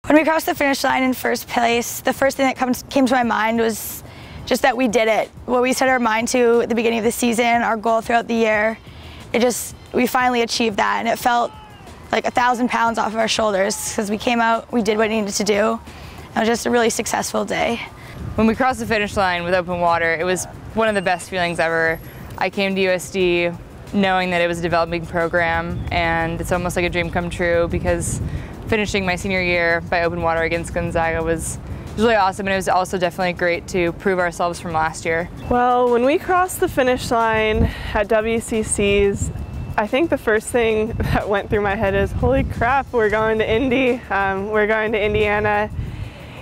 When we crossed the finish line in first place, the first thing that came to my mind was just that we did it. What we set our mind to at the beginning of the season, our goal throughout the year, we finally achieved that, and it felt like 1,000 pounds off of our shoulders because we came out, we did what we needed to do. It was just a really successful day. When we crossed the finish line with open water, it was one of the best feelings ever. I came to USD knowing that it was a developing program, and it's almost like a dream come true because finishing my senior year by open water against Gonzaga was really awesome, and it was also definitely great to prove ourselves from last year. Well, when we crossed the finish line at WCCs, I think the first thing that went through my head is, holy crap, we're going to Indy, we're going to Indiana.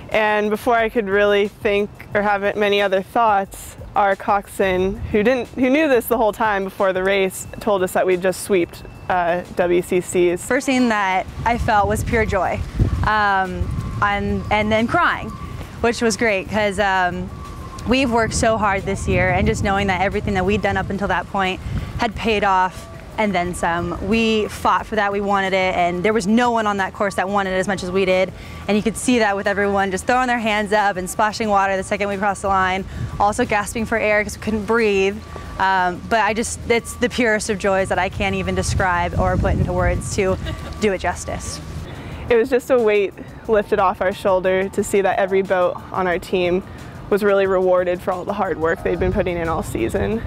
And before I could really think or have many other thoughts, our coxswain, who knew this the whole time before the race, told us that we'd just swept WCCs. First thing that I felt was pure joy, and then crying, which was great because we've worked so hard this year, and just knowing that everything that we'd done up until that point had paid off and then some. We fought for that, we wanted it, and there was no one on that course that wanted it as much as we did, and you could see that with everyone just throwing their hands up and splashing water the second we crossed the line, also gasping for air because we couldn't breathe. But it's the purest of joys that I can't even describe or put into words to do it justice. It was just a weight lifted off our shoulder to see that every boat on our team was really rewarded for all the hard work they'd been putting in all season.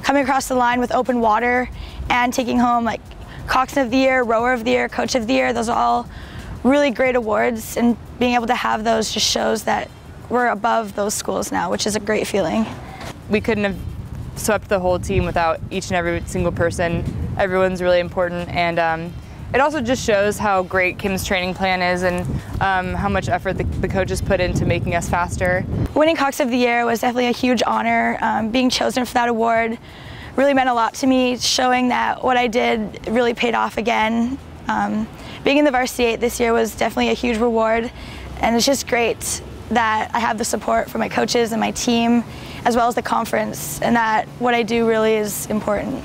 Coming across the line with open water and taking home like Coxswain of the Year, Rower of the Year, Coach of the Year, those are all really great awards, and being able to have those just shows that we're above those schools now, which is a great feeling. We couldn't have swept the whole team without each and every single person. Everyone's really important, and it also just shows how great Kim's training plan is, and how much effort the coaches put into making us faster. Winning Cox of the Year was definitely a huge honor. Being chosen for that award really meant a lot to me, showing that what I did really paid off again. Being in the varsity 8 this year was definitely a huge reward, and it's just great that I have the support from my coaches and my team, as well as the conference, and that what I do really is important.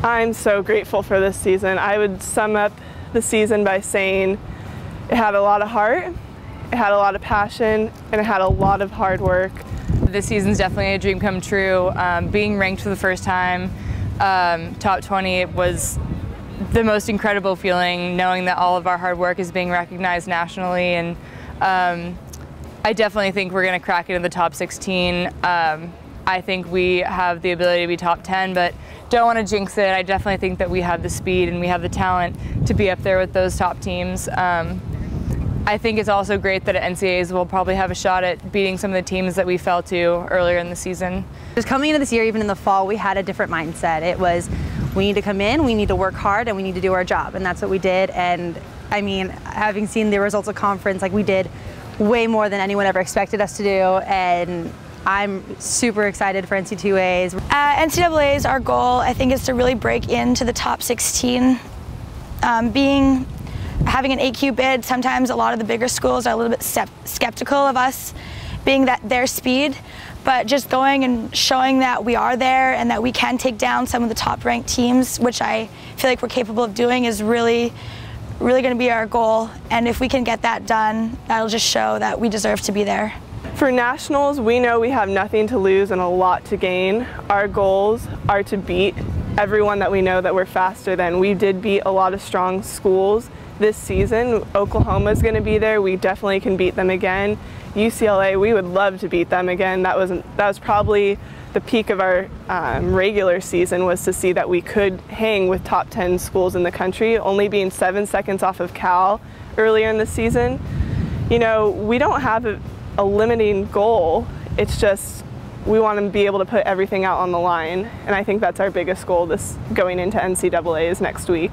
I'm so grateful for this season. I would sum up the season by saying it had a lot of heart, it had a lot of passion, and it had a lot of hard work. This season's definitely a dream come true. Being ranked for the first time, top 20, was the most incredible feeling, knowing that all of our hard work is being recognized nationally, and I definitely think we're going to crack into the top 16. I think we have the ability to be top 10, but don't want to jinx it. I definitely think that we have the speed and we have the talent to be up there with those top teams. I think it's also great that at NCAAs we'll probably have a shot at beating some of the teams that we fell to earlier in the season. Just coming into this year, even in the fall, we had a different mindset. It was, we need to come in, we need to work hard, and we need to do our job, and that's what we did. And I mean, having seen the results of conference, like, we did way more than anyone ever expected us to do, and I'm super excited for NC2As. NCAAs, our goal, I think, is to really break into the top 16. Having an AQ bid, sometimes a lot of the bigger schools are a little bit skeptical of us being their speed, but just going and showing that we are there and that we can take down some of the top ranked teams, which I feel like we're capable of doing, is really going to be our goal. And if we can get that done, that'll just show that we deserve to be there. For nationals, we know we have nothing to lose and a lot to gain. Our goals are to beat everyone that we know that we're faster than. We did beat a lot of strong schools this season. Oklahoma's going to be there. We definitely can beat them again. UCLA, we would love to beat them again. That was probably the peak of our regular season, was to see that we could hang with top 10 schools in the country, only being 7 seconds off of Cal earlier in the season. You know, we don't have a limiting goal. It's just we want to be able to put everything out on the line, and I think that's our biggest goal going into NCAAs next week.